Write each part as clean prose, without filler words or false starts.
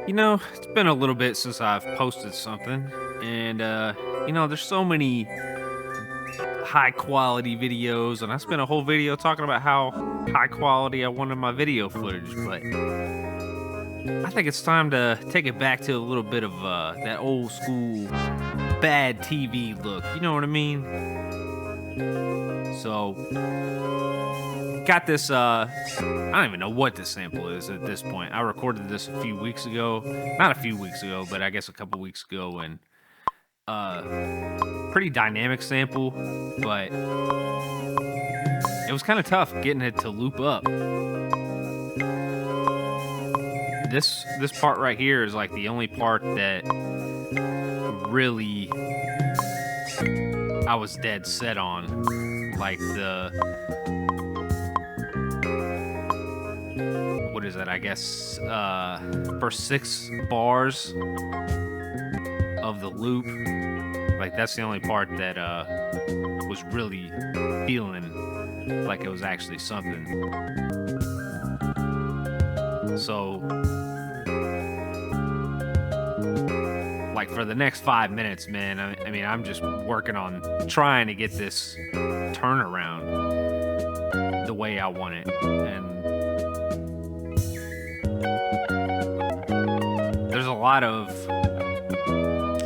It's been a little bit since I've posted something, and there's so many high quality videos, and I spent a whole video talking about how high quality I wanted my video footage, but I think it's time to take it back to a little bit of that old school bad TV look. You know what I mean? So, got this I don't even know what this sample is at this point. I recorded this a few weeks ago. Not a few weeks ago, but I guess a couple weeks ago, and pretty dynamic sample, but it was kind of tough getting it to loop up. This part right here is like the only part that really I was dead set on. Like what is it? I guess first 6 bars of the loop. Like that's the only part that was really feeling like it was actually something. So like for the next 5 minutes, man, I mean, I'm just working on trying to get this turnaround the way I want it. And there's a lot of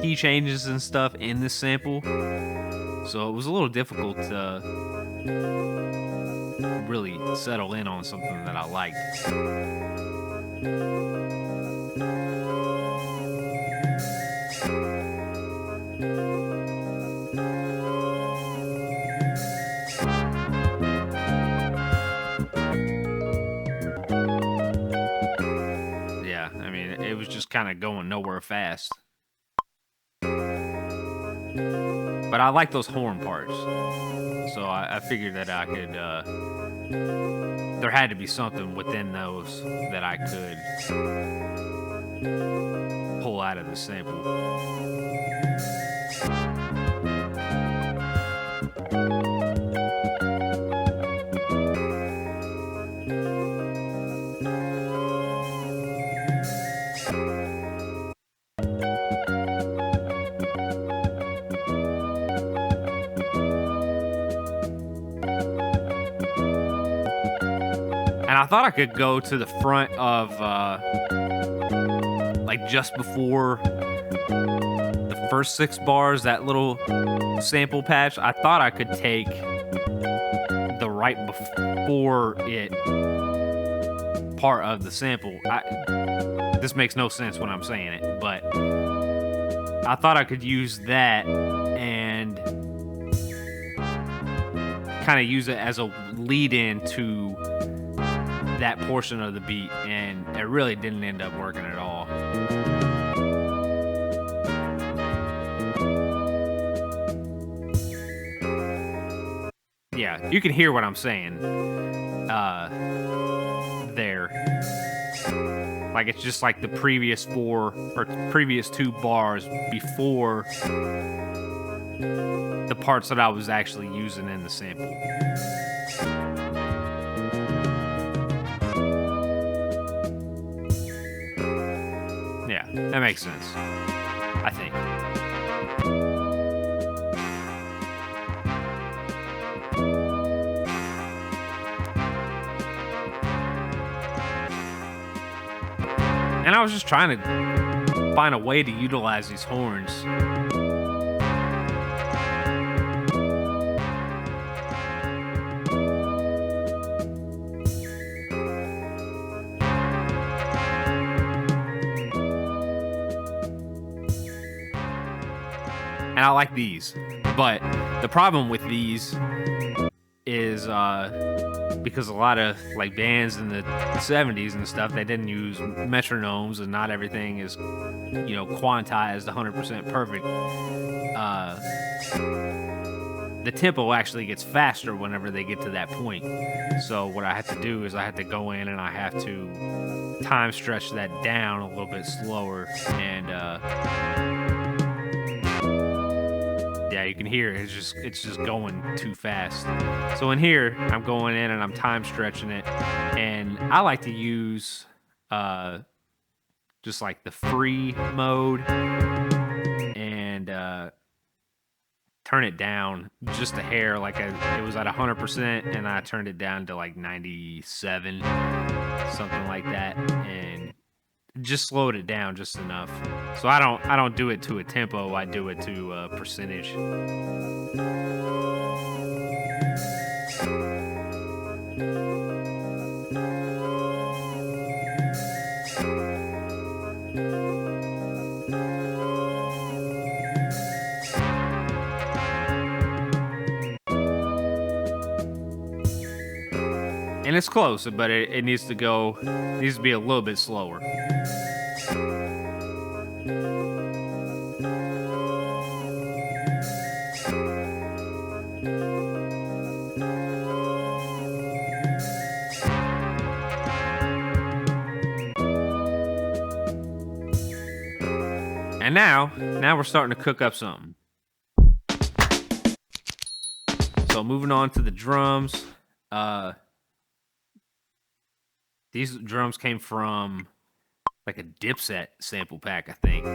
key changes and stuff in this sample. So it was a little difficult to really settle in on something that I liked. Yeah, I mean, it was just kind of going nowhere fast. But I like those horn parts. So I figured that I could, there had to be something within those that I could pull out of the sample. And I thought I could go to the front of, like just before the first 6 bars, that little sample patch. I thought I could take the right before it part of the sample. This makes no sense when I'm saying it, but I thought I could use that and kind of use it as a lead in to that portion of the beat, and it really didn't end up working at all. Yeah, you can hear what I'm saying there. Like it's just like the previous 4 or previous 2 bars before the parts that I was actually using in the sample. Yeah, that makes sense, I think. And I was just trying to find a way to utilize these horns. And I like these. But the problem with these is because a lot of like bands in the 70s and stuff, they didn't use metronomes, and not everything is, quantized 100% perfect. The tempo actually gets faster whenever they get to that point. So what I have to do is I have to go in and I have to time stretch that down a little bit slower, and yeah, you can hear it. It's just going too fast. So in here, I'm going in and I'm time stretching it, and I like to use just like the free mode, and turn it down just a hair. Like it was at 100%, and I turned it down to like 97, something like that, and just slowed it down just enough. So I don't do it to a tempo. I do it to a percentage. And it's close, but it needs to be a little bit slower. And now we're starting to cook up something. So moving on to the drums. These drums came from like a Dipset sample pack, I think.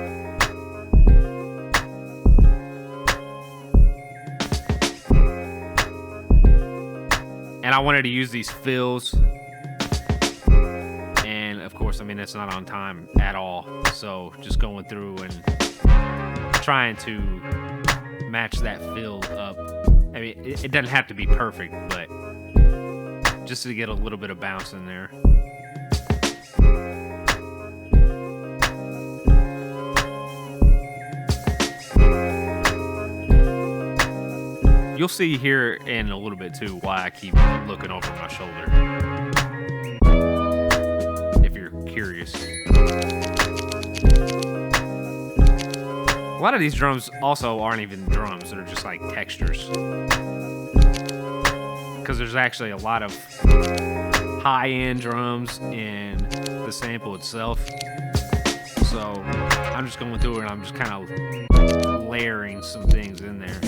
And I wanted to use these fills. And of course, I mean, it's not on time at all. So just going through and trying to match that fill up. I mean, it doesn't have to be perfect, but just to get a little bit of bounce in there. You'll see here in a little bit too why I keep looking over my shoulder, if you're curious. A lot of these drums also aren't even drums, they're just like textures. Because there's actually a lot of high-end drums in the sample itself. So I'm just going through it and I'm just kind of layering some things in there.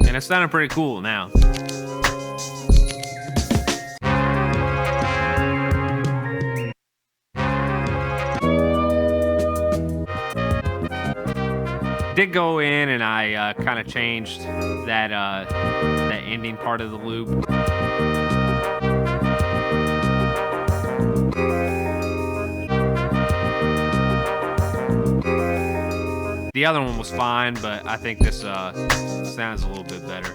And it's sounding pretty cool now. Did go in and I kind of changed that ending part of the loop. The other one was fine, but I think this sounds a little bit better.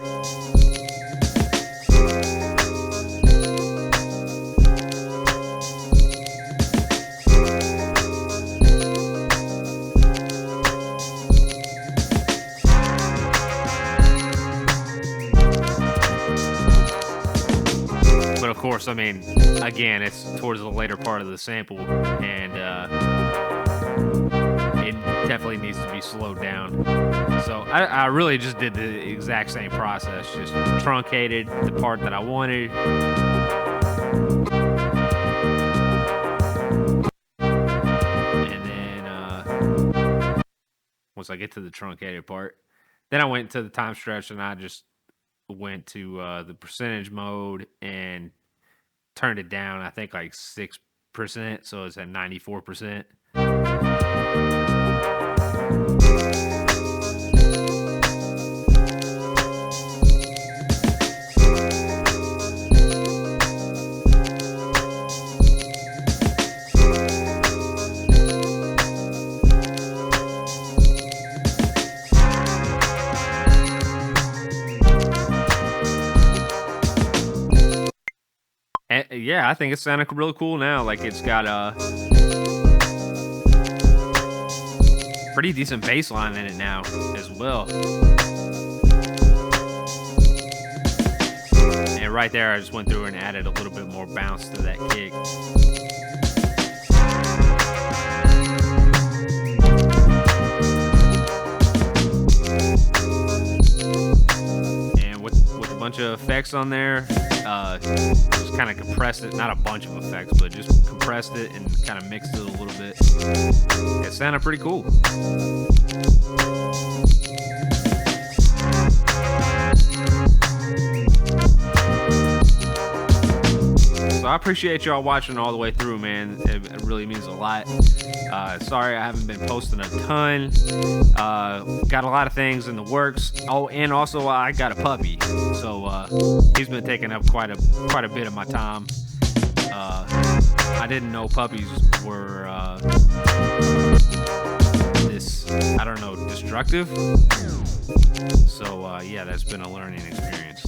But of course, I mean, again, it's towards the later part of the sample, and it definitely needs to be slowed down. So I really just did the exact same process, just truncated the part that I wanted. And then once I get to the truncated part. Then I went to the time stretch and I just went to the percentage mode and turned it down, I think like 6%, so it's at 94%. Yeah, I think it's sounding really cool now. Like it's got a pretty decent bass line in it now as well. And right there, I just went through and added a little bit more bounce to that kick. And with a bunch of effects on there, just kind of compressed it. Not a bunch of effects, but just compressed it and kind of mixed it a little bit. It sounded pretty cool. So I appreciate y'all watching all the way through, man. It really means a lot. Sorry I haven't been posting a ton. Got a lot of things in the works. Oh, and also I got a puppy, so he's been taking up quite a bit of my time. I didn't know puppies were this, I don't know, destructive. So yeah, that's been a learning experience.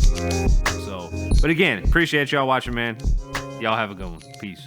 So, but again, appreciate y'all watching, man. Y'all have a good one. Peace.